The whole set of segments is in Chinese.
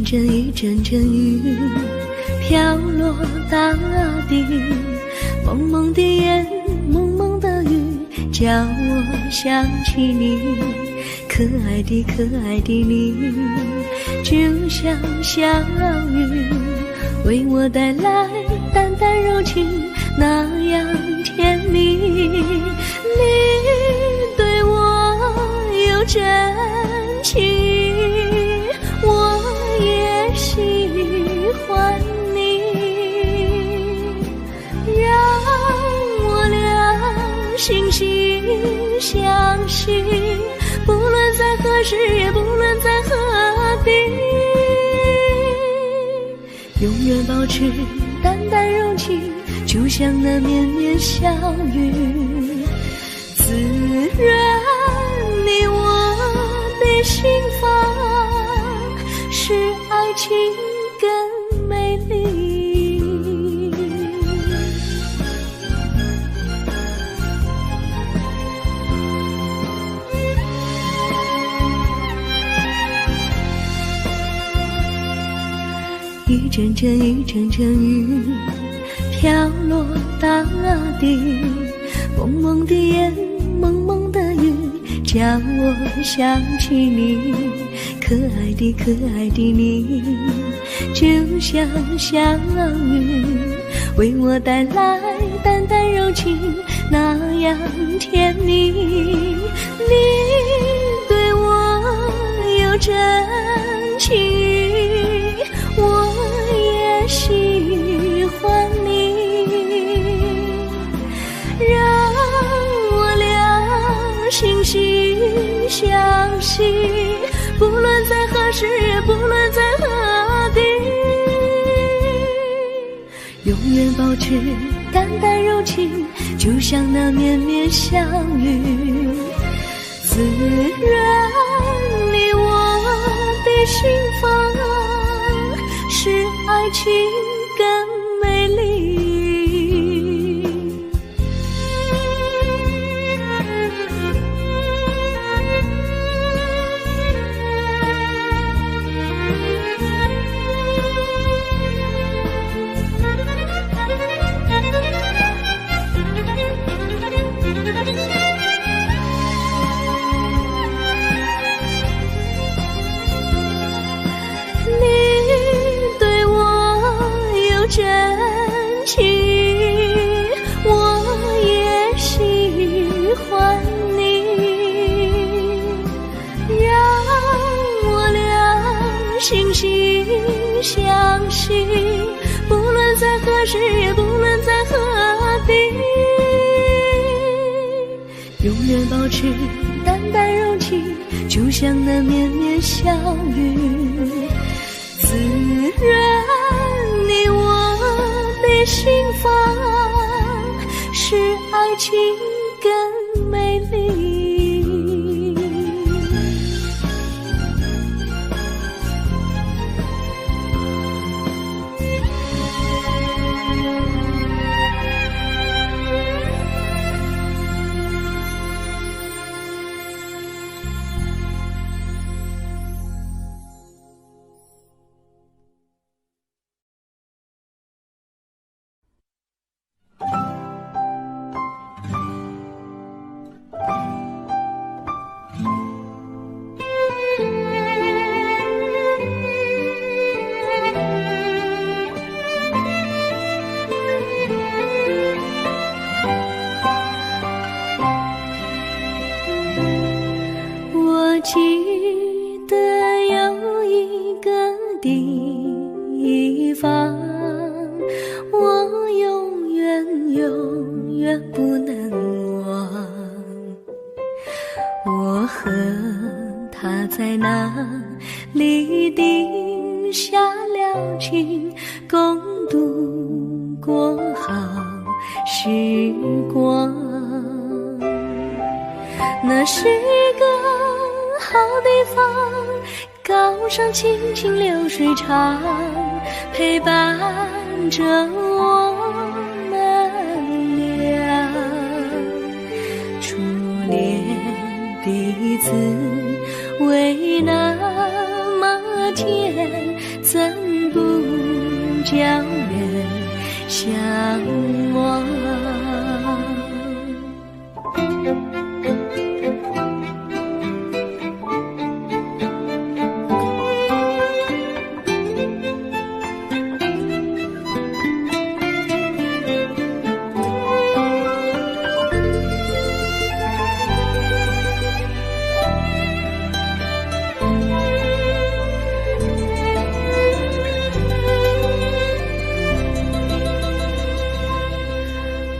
阵一阵阵雨飘落大地，蒙蒙的烟，蒙蒙的雨，叫我想起你，可爱的可爱的你，就像小雨，为我带来淡淡柔情，那样甜蜜。你对我有真情，我也喜欢你，让我俩惺惺相惜，不论在何时，也不论在何地，永远保持淡淡柔情，就像那绵绵小雨，滋润你我的心房，使爱情更美丽。一阵阵一阵阵雨飘落大地，蒙蒙的烟，蒙蒙的雨，叫我想起你，可爱的可爱的你，就像小雨，为我带来淡淡柔情，那样甜蜜。你对我有真情，我也喜欢你，让我俩惺惺相惜，不论在何时，也不论在何地，永远保持淡淡柔情，就像那绵绵小雨，滋润你我的心房，使爱情更美丽。真情，我也喜欢你，让我俩惺惺相惜，不论在何时，也不论在何地，永远保持淡淡柔情，就像那绵绵小雨，滋润你我的心房，使爱情更美丽。记得有一个地方，我永远永远不能忘。我和他在那里定下了情，共度过好时光。那是一个好地方，高山清清流水长，陪伴着我们俩。初恋的滋味那么甜，怎不叫人向往？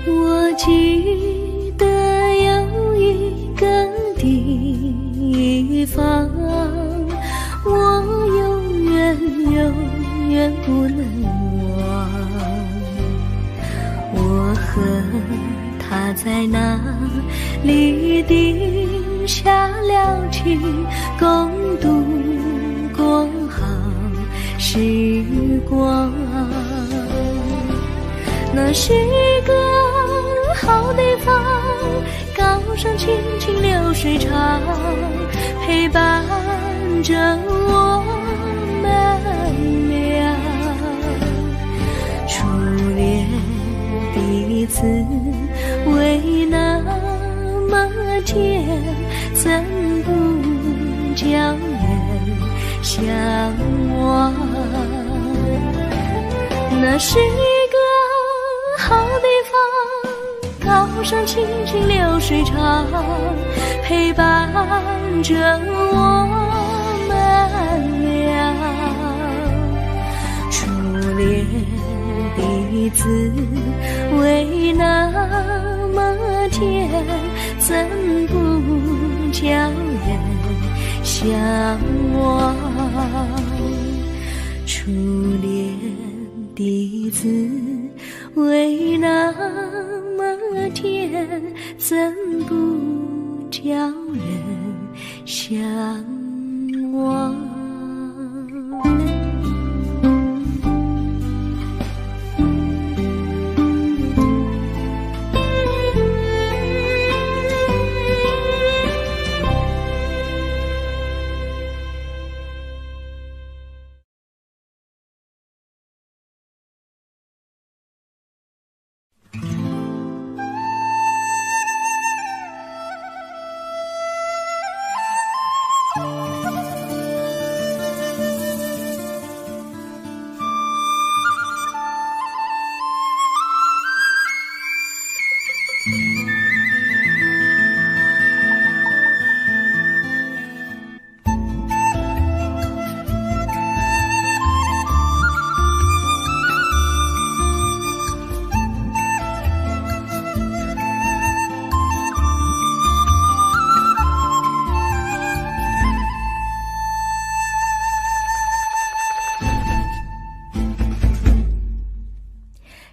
我记得有一个地方，我永远不能忘。我和他在那里定下了情，共度过好时光。那是一个好地方，高山青青流水长，陪伴着我们俩。初恋的滋味那么甜，怎不叫人向往？那是一个好地方，高山青青流水长，陪伴着我们俩。初恋的滋味那么甜，怎不叫人向往？初恋的滋味那么甜，怎不叫人向往？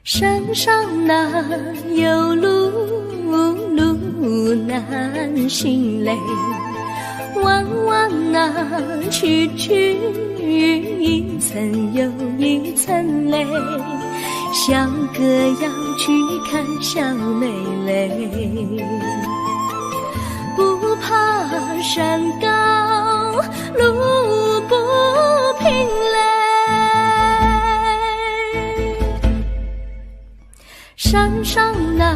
山上哪有路难行嘞，弯弯曲一层又一层嘞，小哥要去看小妹嘞，不怕山高路不平嘞，山上那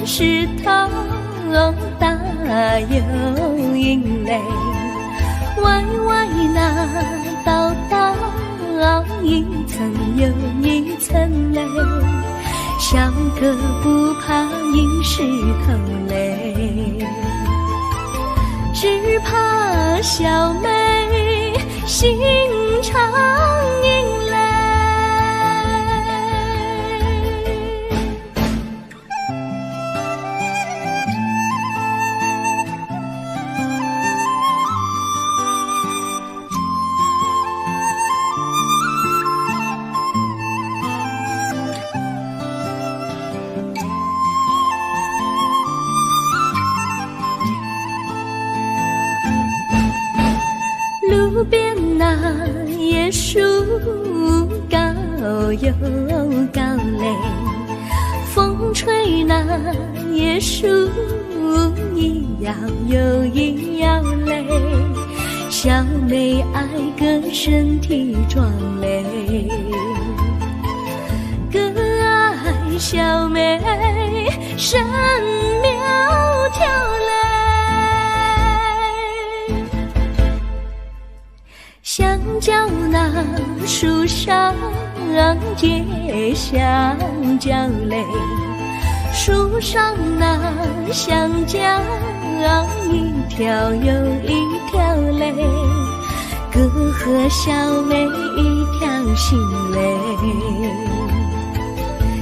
石头大又硬嘞，歪那道一层又一层嘞，小哥不怕硬石头嘞，只怕小妹心肠硬嘞。路边那椰树高又高嘞，风吹那椰树一摇又一摇嘞，小小妹爱个身体壮嘞，个爱小妹身苗条嘞。香蕉那树上结香蕉嘞，树上那香蕉一条又一条嘞，哥和小妹一条心嘞，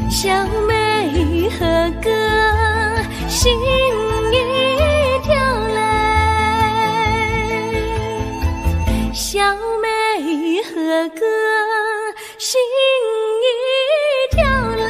小妹和哥心一条嘞，小妹和哥心一条嘞。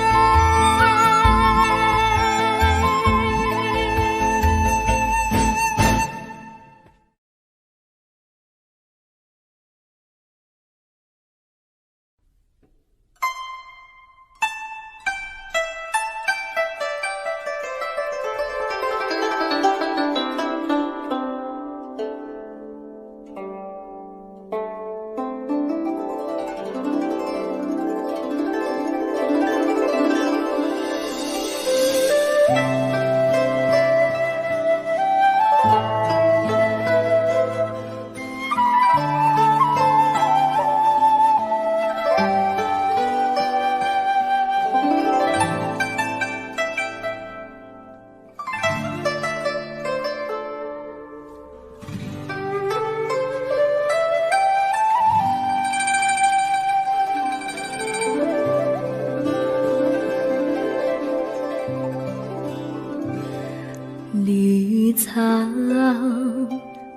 绿草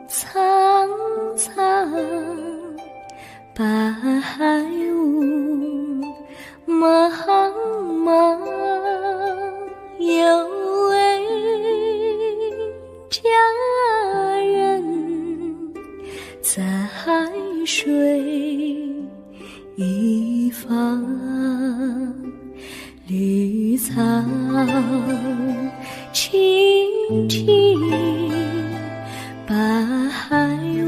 苍苍，白雾茫茫，有位佳人在水一方，绿草青青，白雾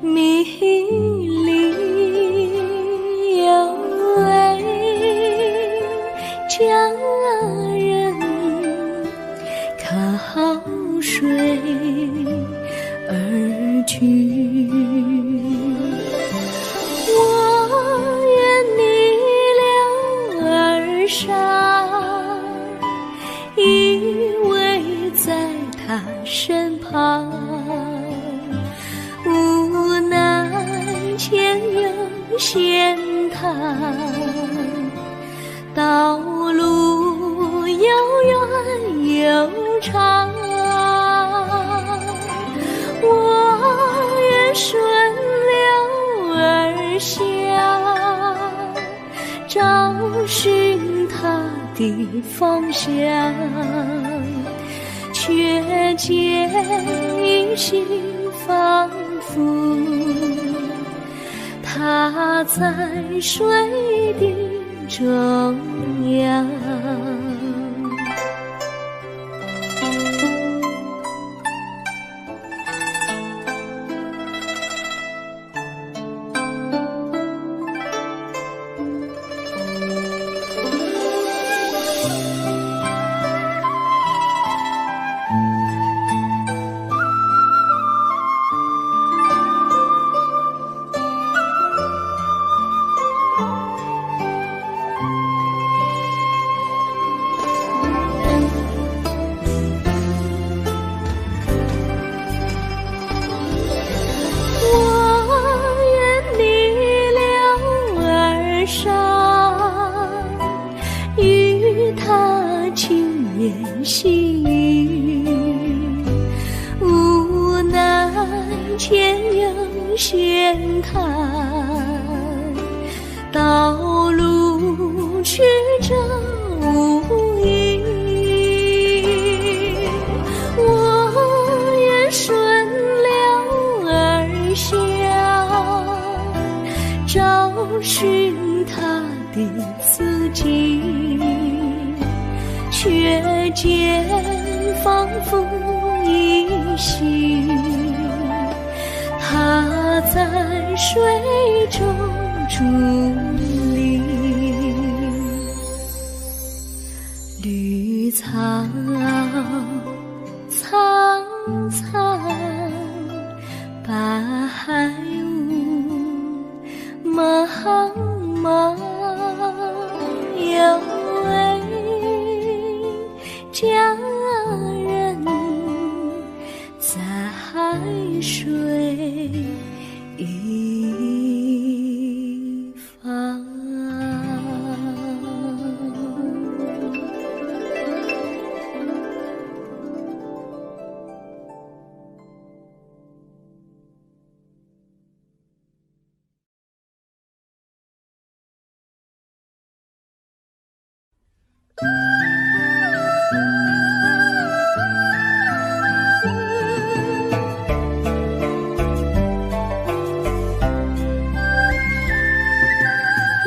迷离，有位佳人靠水而居。我愿你两耳上，依偎在他身旁，无奈前有险滩，道路又远又长，我愿顺流而下，找寻他的方向，却见一心仿佛他在水的中央。细雨，无奈前有险滩，道路曲折无依。我愿顺流而下，找寻他的自己。却见仿佛一心他在水中伫立，绿草苍苍，白雾茫茫，有位佳人在水一方。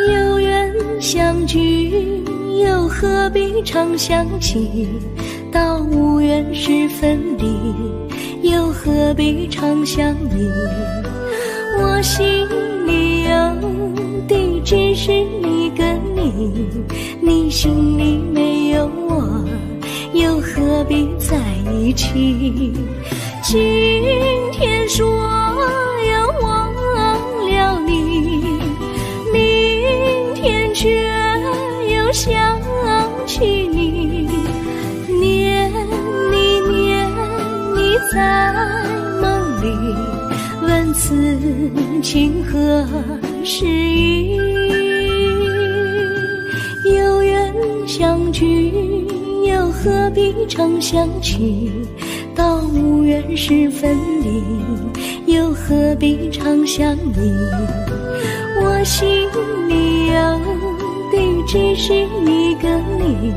有缘相聚，又何必常想起？到无缘时分离，又何必常想你？我心里有的只是一个你，你心里没有我，又何必在一起？今天说要忘了你，明天却又想起你，念你念你在梦里，问此情何时已？有缘相聚，又何必常想起？到无缘时分离，又何必常想你？我心里有的只是一个你，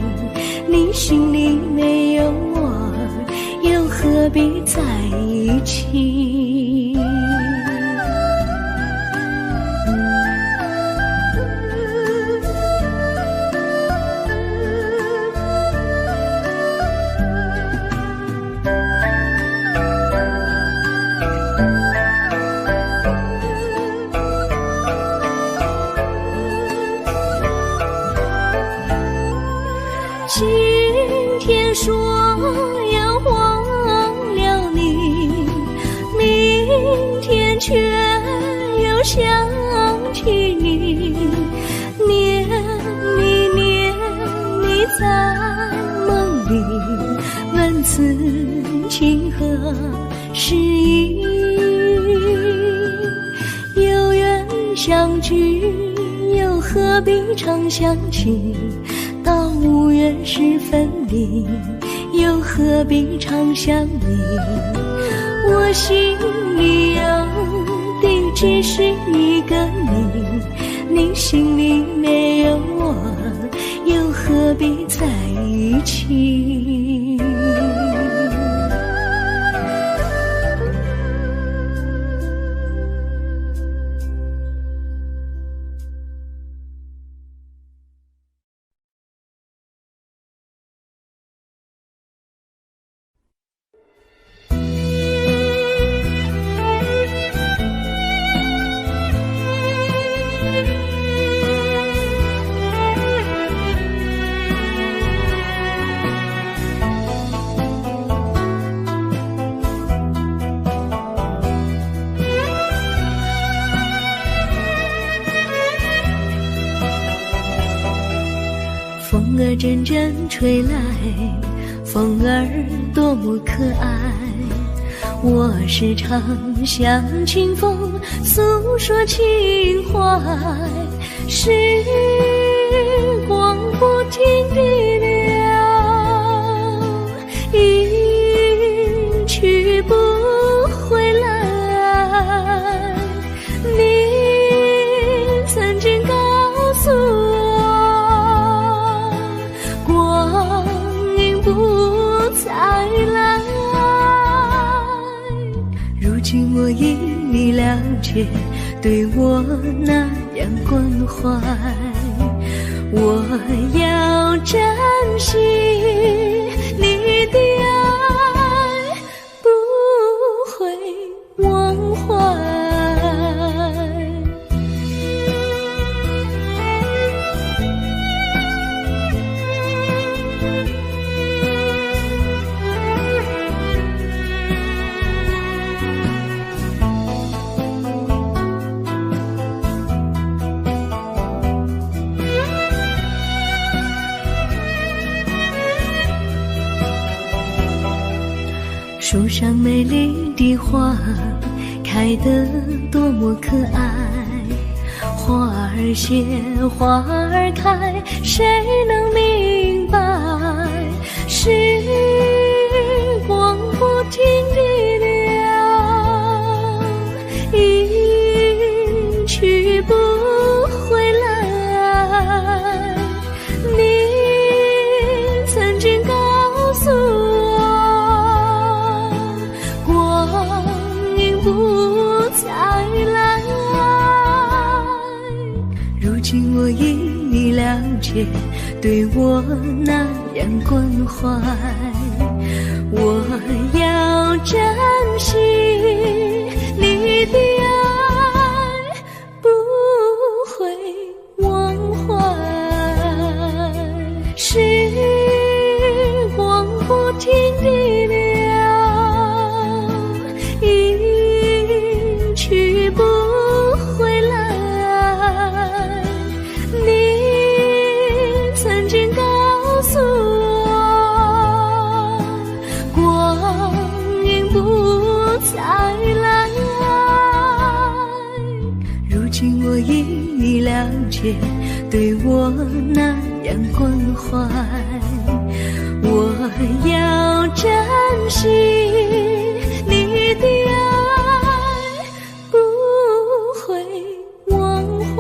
你心里没有我，又何必在一起？今天说要忘了你，明天却又想起你，念你念你在梦里，问此情何时已？有缘相聚，又何必常想起？到无缘时分离，又何必常想你？我心里有的只是一个你，你心里没有我，又何必在一起？风儿阵阵吹来，风儿多么可爱。我时常向清风诉说情怀，时光不停地流，一去不回来。你曾经告诉我，光阴不再来。如今我已了解，对我那样关怀，我要珍惜你的爱，不会忘怀。树上美丽的花开得多么可爱，花儿谢，花儿开，谁能明白？时光不停地流，一去不回来。你曾经告诉我，光阴不再来。如今我已了解，对我那样关怀，我要珍惜你的爱，不会忘怀。时光不停地流，一去不回来。你曾经告诉我，光阴不再来。如今我已了解，对我那样关怀，我要珍惜你的爱，不会忘怀。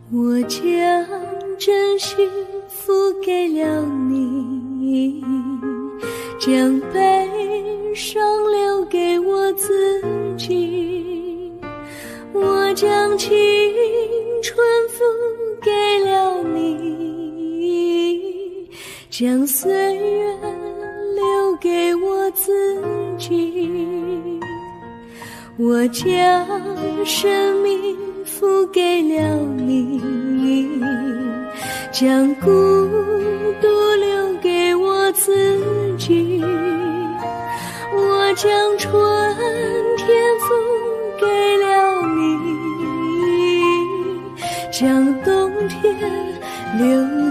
我将真心付给了你，将悲伤留给我自己。我将青春付给了你，将岁月留给我自己。我将生命付给了你，将孤独留给我自己。我将春天付给了你，将冬天留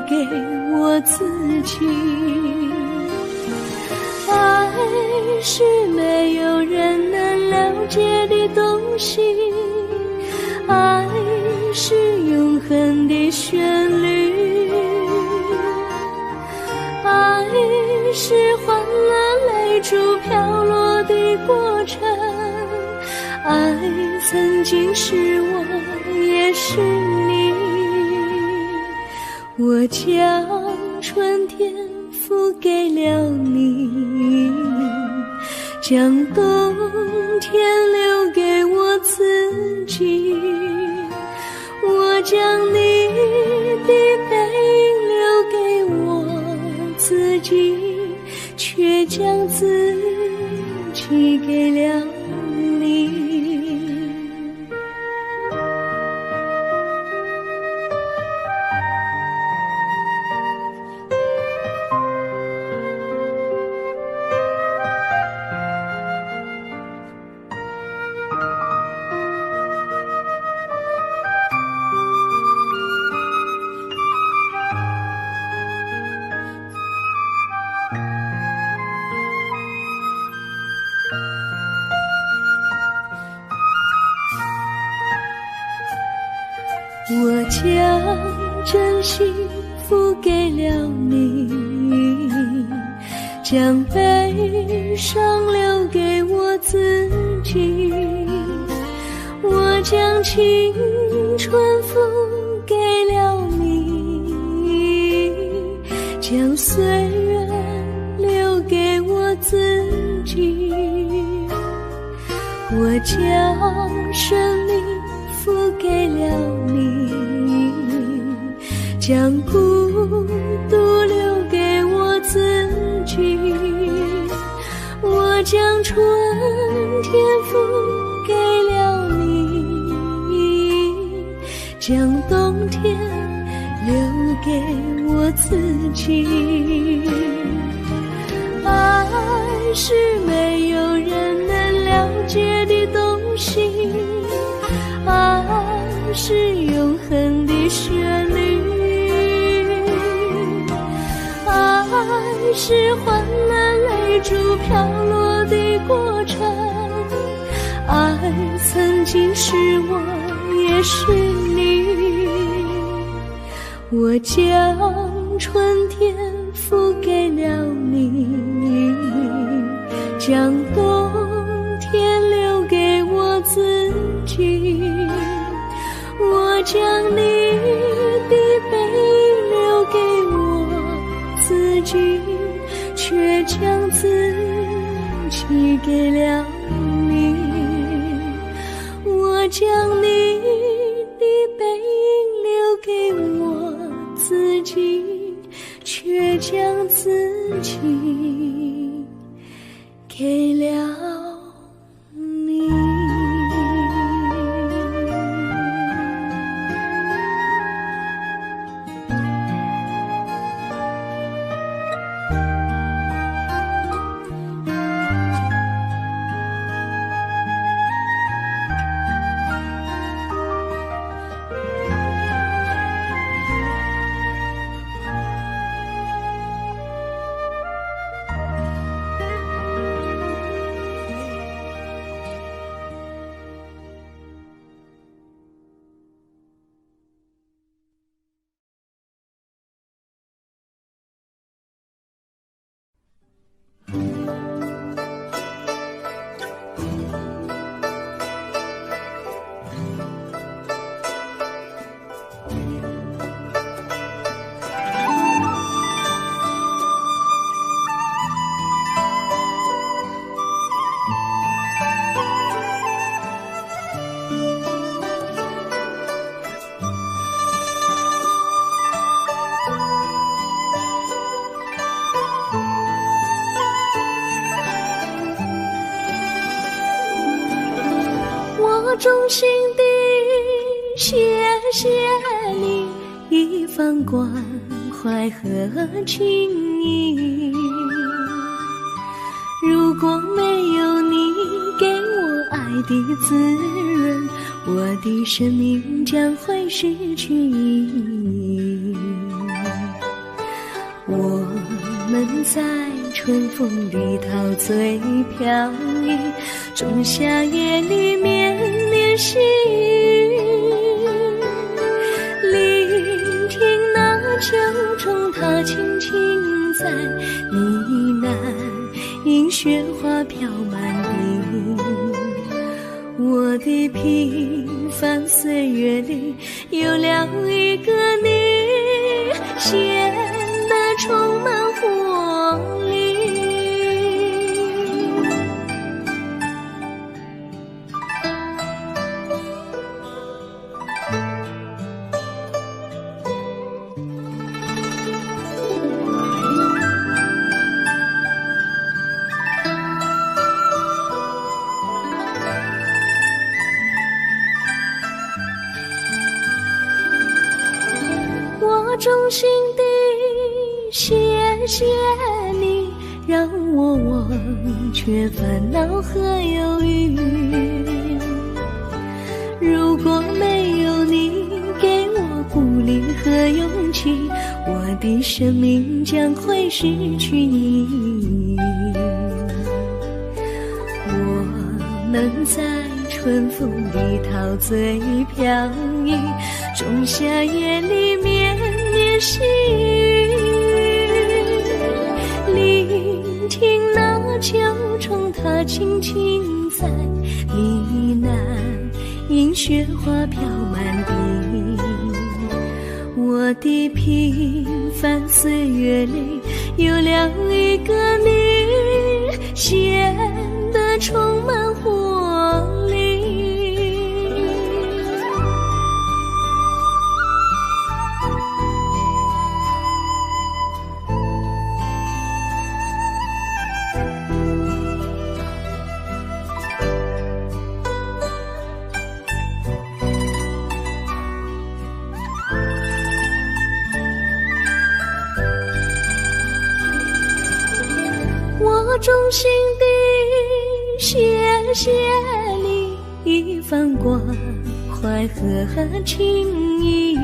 给我自己。爱是没有人能了解的东西，爱是永恒的旋律，爱是欢乐泪珠飘落的过程，爱曾经是我，也是你。我将春天付给了你，将冬天留给我自己。我将你的背影留给我自己，却将自己给了你。我将真心付给了你，将悲伤留给我自己。我将青春付给了你，将岁月留给我自己。我将生命付给了你，将孤独留给我自己。我将春天付给了你，将冬天留给我自己。爱是没有人能了解的东西，爱是永恒的旋律，爱是患难泪珠飘落的过程，爱曾经是我也是你。我将春天付给了你，将冬天留给我自己。我将你的背影留给我自己，却将自己给了你。我将你的背影留给我自己，却将自己给了你。衷心地谢谢你一番关怀和情谊，如果没有你给我爱的滋润，我的生命将会失去意义。我们在春风里陶醉飘逸，仲夏夜里绵绵细雨，聆听那秋虫它轻轻在呢喃，因雪花飘满地。我的平凡岁月里有了一个你，显得充满活力。我衷心地谢谢你，让我忘却烦恼和忧郁。如果没有你给我鼓励和勇气，我的生命将会失去意义。我们们在春风里陶醉飘逸，仲夏夜里绵绵细雨，聆听那秋虫它轻轻在呢喃，迎雪花飘满地。我的平凡岁月里有了一个你，显得充满活力。我衷心地谢谢你一番关怀和情谊，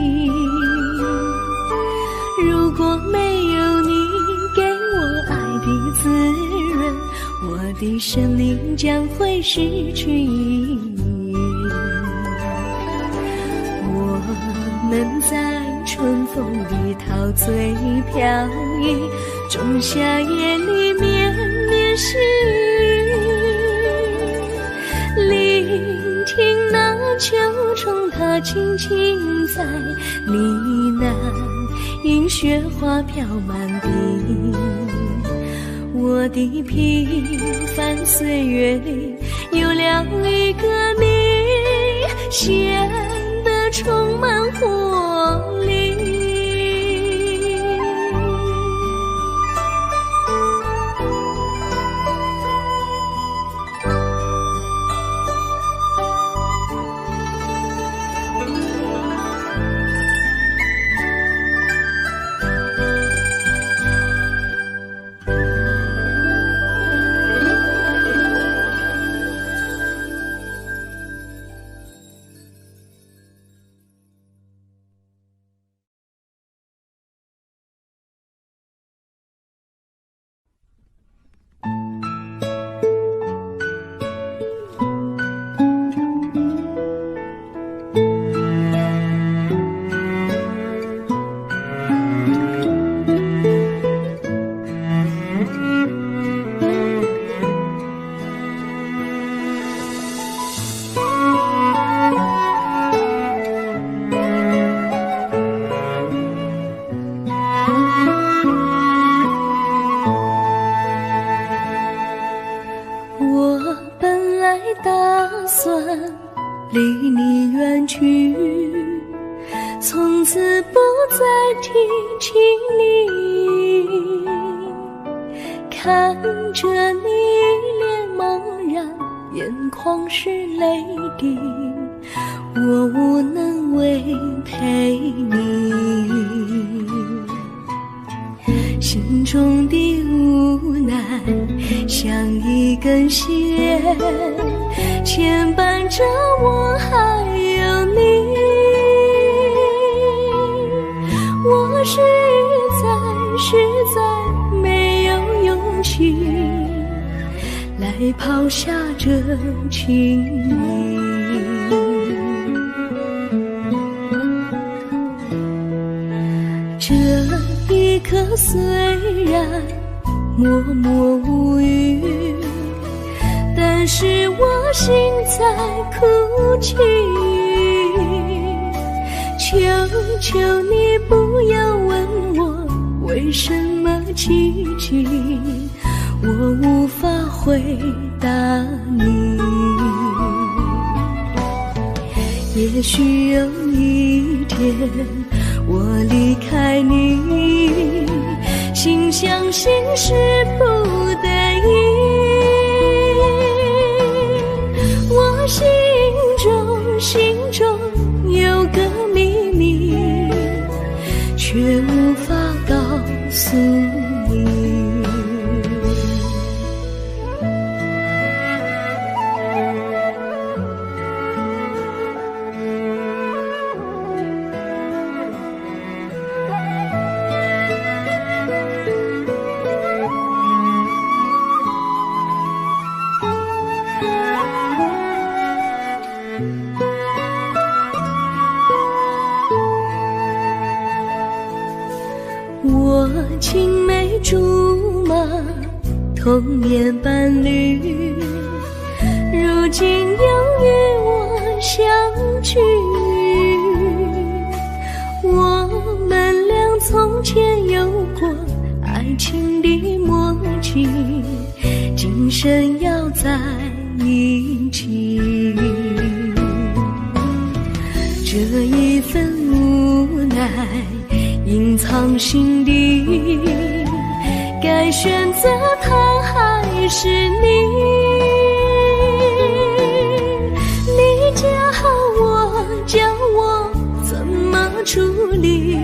如果没有你给我爱的滋润，我的生命将会失去意义。我们在春风里陶醉飘逸，仲夏夜里绵绵细雨，聆听那秋虫它轻轻在呢喃，迎雪花飘满地。我的平凡岁月里有了一个你，显得充满活力。离你远去，从此不再提起你，看着你脸茫然，眼眶是泪滴，我无能为陪你，心中的无奈像一根线牵绊着我还有你，我实在没有勇气来抛下这情谊。这一刻虽然默默无语，但是我心在哭泣，求求你不要问我为什么寂静，我无法回答你。也许有一天我离开你，心相信是不得已，我心中有个秘密，却无法告诉你。竹马，童年伴侣，如今又与我相聚。我们俩从前有过爱情的默契，今生要在一起。这一份无奈隐藏心底，该选择他还是你？你教我，教我怎么处理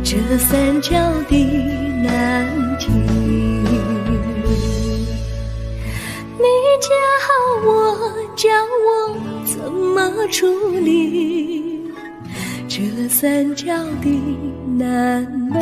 这三角的难题。你教我，教我怎么处理这三角的难题。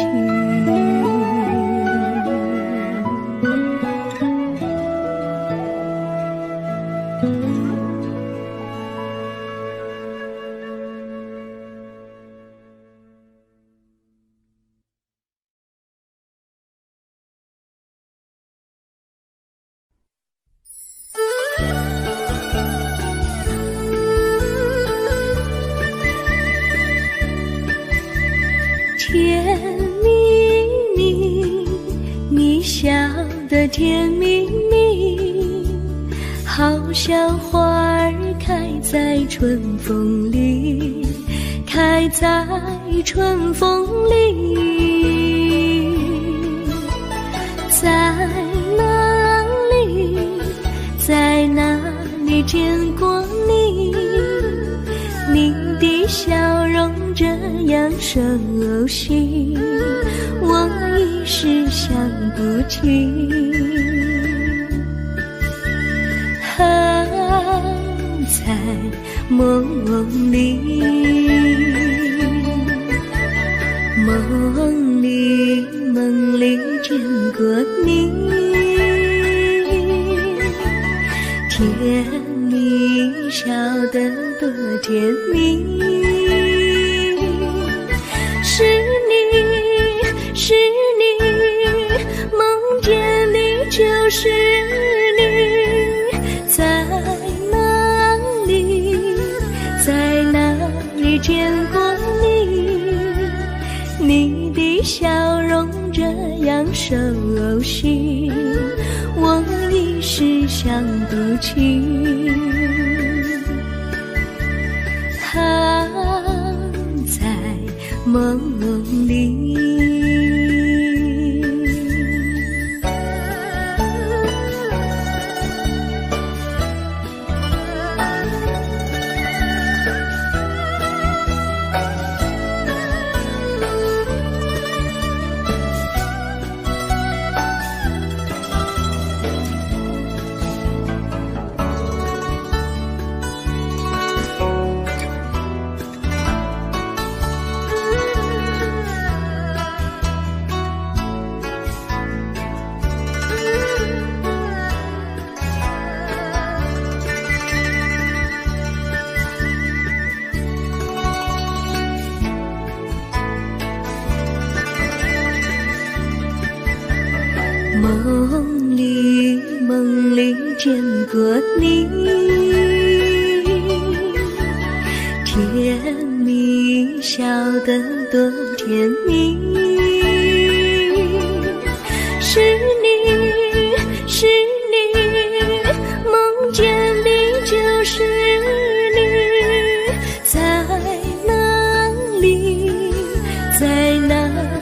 甜蜜蜜，你笑得甜蜜蜜，好像花儿开在春风里，开在春风里。在哪里，在哪里见过你？你的笑容这样熟悉，我一时想不起。在梦里，梦里见过你，甜蜜笑得多甜蜜。是你，是你，梦见你就是你。在哪里，在哪里见过你？你的笑容这样熟悉，我一时想不起。在梦里。梦里见过你，甜蜜笑得多甜蜜。是你，是你，梦见你就是你。在哪里，在哪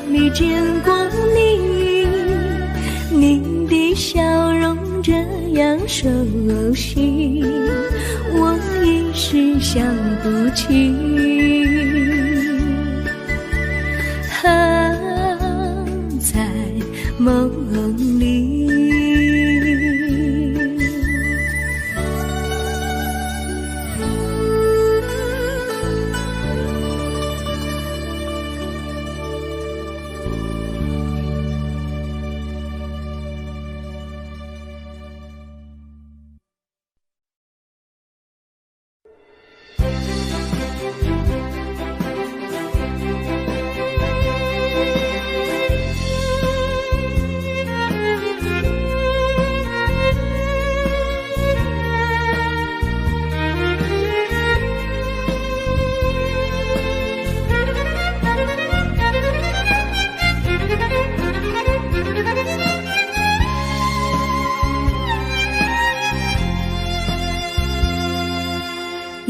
里见过你？你的笑容这样熟悉，我一时想不起。在梦里。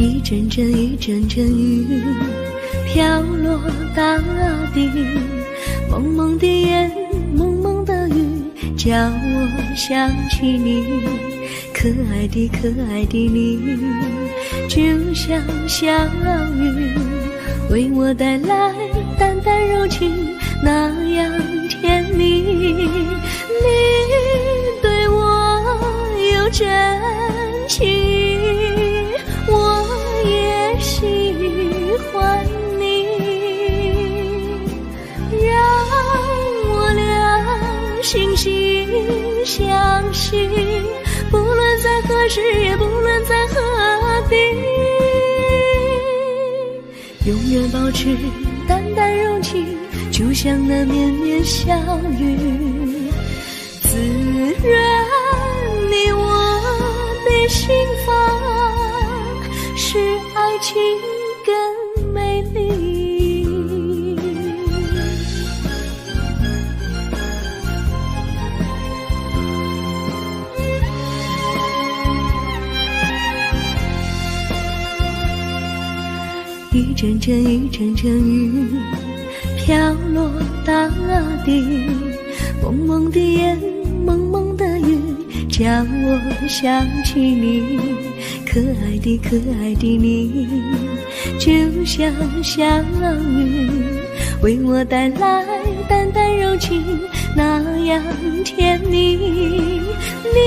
一阵阵一阵阵雨飘落大地，蒙蒙的烟，蒙蒙的雨，叫我想起你。可爱的可爱的你，就像小雨，为我带来淡淡柔情，那样甜蜜。你对我有真情，我也喜欢你，让我俩惺惺相惜，不论在何时，也不论在何地，永远保持淡淡柔情，就像那绵绵小雨，滋润你我的心房，使爱情更美丽。一阵阵一阵阵雨飘落大地，蒙蒙的烟，蒙蒙的雨，叫我想起你。可爱的可爱的你，就像小雨，为我带来淡淡柔情，那样甜蜜。你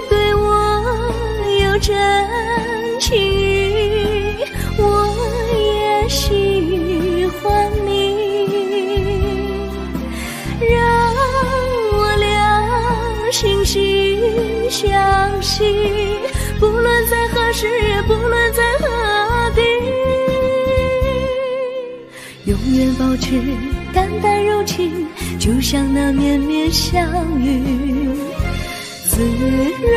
对我有真情，我也喜欢你，让我俩惺惺相惜，不论在何时，也不论在何地，永远保持淡淡柔情，就像那绵绵小雨，滋润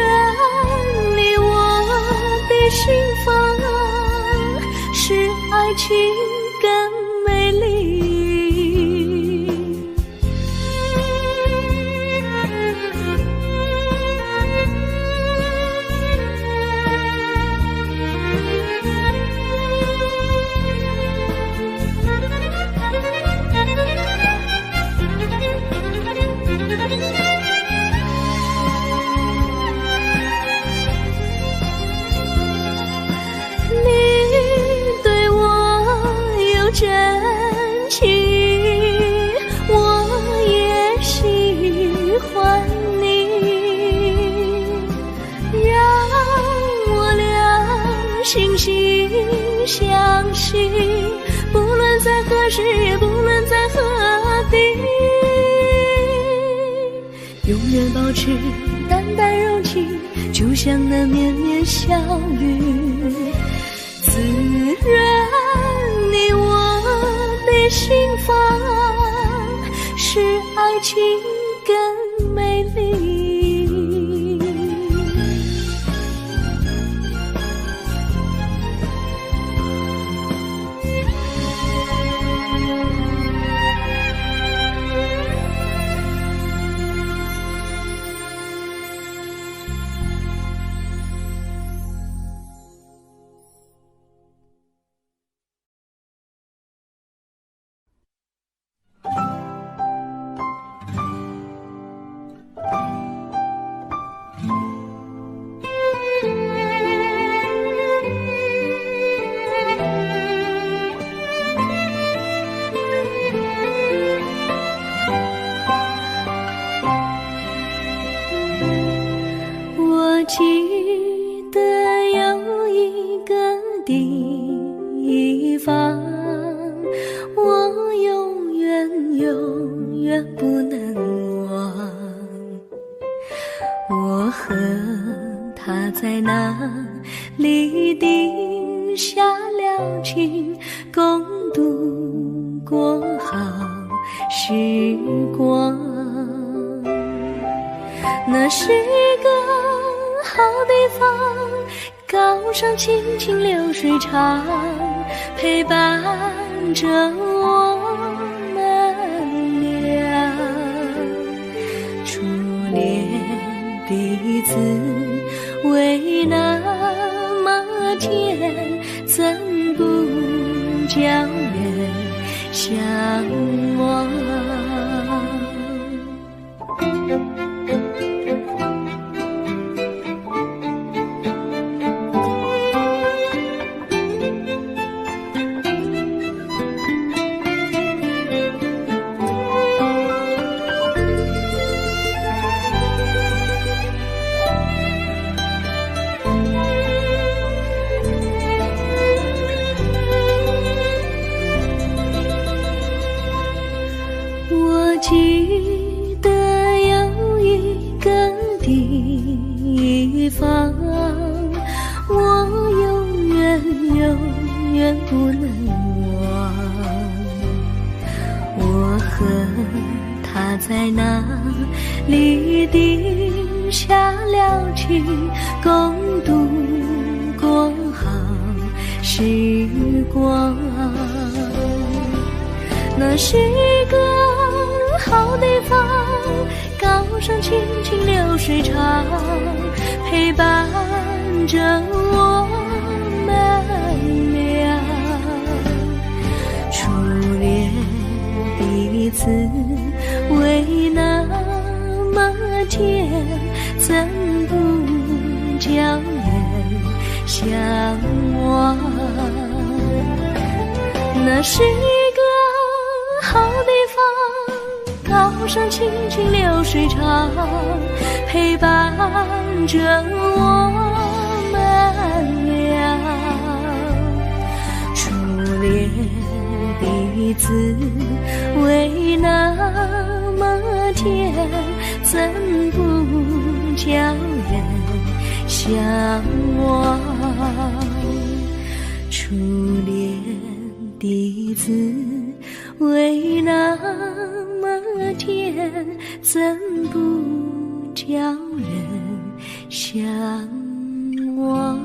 你我的心房，使爱情更美丽。真情，我也喜欢你，让我俩惺惺相惜，不论在何时，也不论在何地，永远保持淡淡柔情，就像那绵绵小雨，滋润你我的心房，使爱情更美丽。记得有一个地方，我永远永远不能忘。我和他在那里定下了情，共度过好时光。那是一个好地方，高山清清流水长，陪伴着我们俩。初恋的滋味那么天，怎不叫人向往？我记得有一个地方，我永远不能忘。我和他在那里定下了情，共度过好时光。那是一个好地方，高山青青流水长，陪伴着我们俩。初恋第一次为那么甜，怎不叫人向往？那是一个好地方，高山青青流水长，陪伴着我们俩。初恋第一次为那么甜，怎不叫人向往？初恋第一次为那么甜，怎不叫人向往？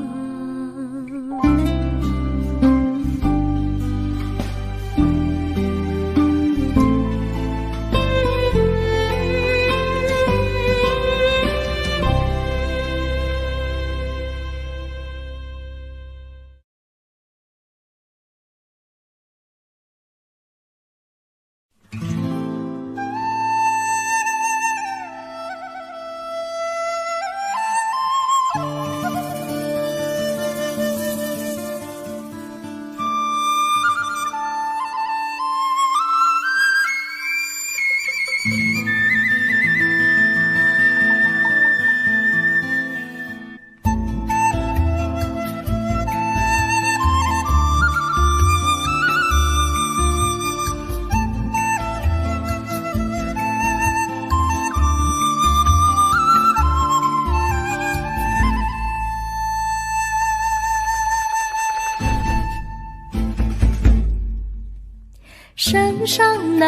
山上哪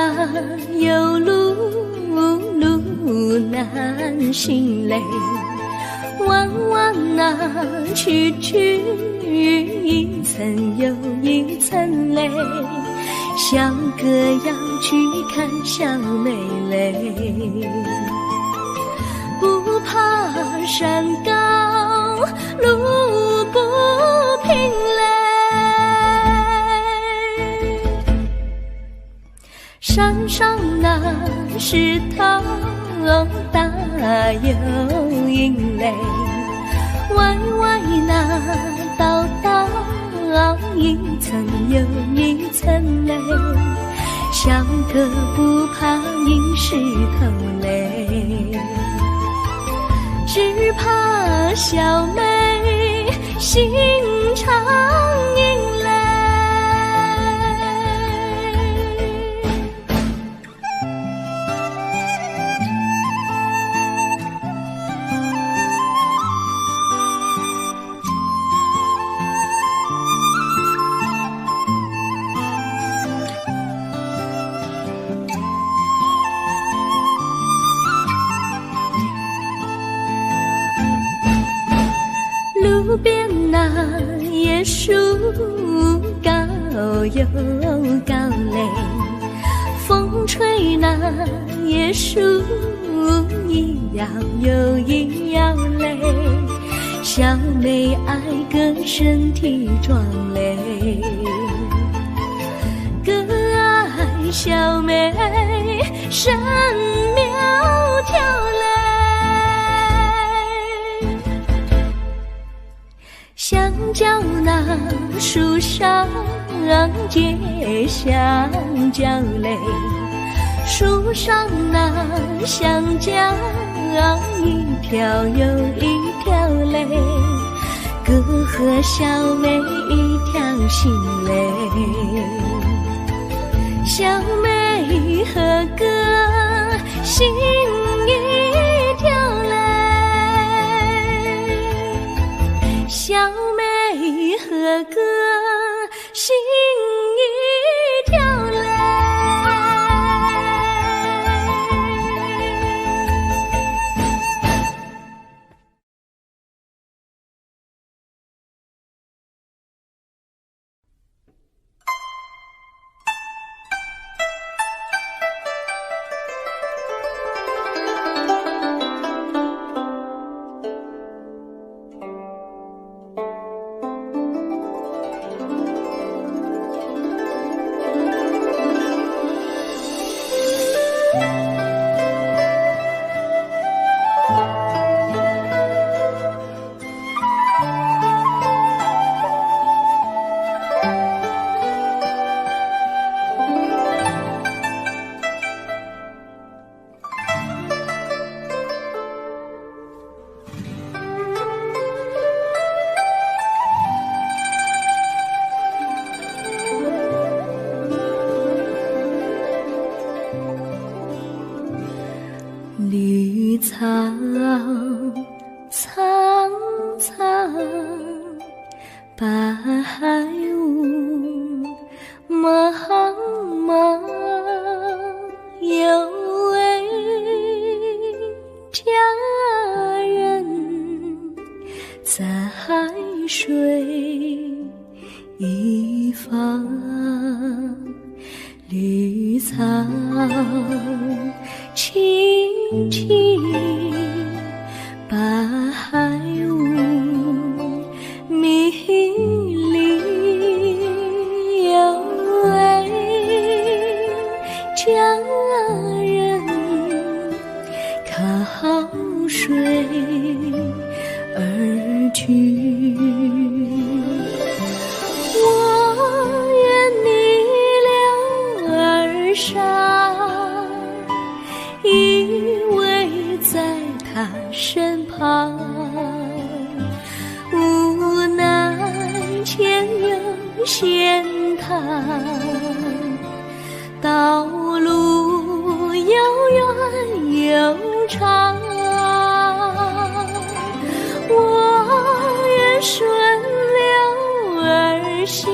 有路，路难行嘞，弯弯哪曲曲，一层又一层嘞，小哥要去看小妹嘞，不怕山高路不平嘞，山上那石头大又硬嘞，歪歪那道道一层又一层嘞，小哥不怕硬石头嘞，只怕小妹心肠硬嘞。路边那椰树高又高嘞，风吹那椰树一摇又一摇嘞，小小妹爱个身体壮嘞，个爱小妹身苗条嘞，香蕉那树上结香蕉嘞，树上那香蕉一条又一条嘞，哥和小妹一条心嘞，小妹和哥心一条嘞，小妹和哥心一条嘞。绿草苍苍，白雾茫茫，有位佳人在水一方，绿草青青，白雾迷离，有位佳人靠水而居。我愿你两耳上，依偎在他身旁，无奈前有险滩，道路又远又长，我愿顺流而下，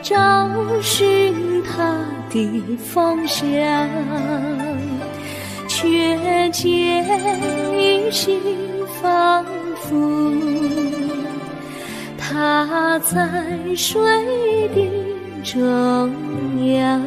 找寻他的方向，却见一心仿佛他在水的中央。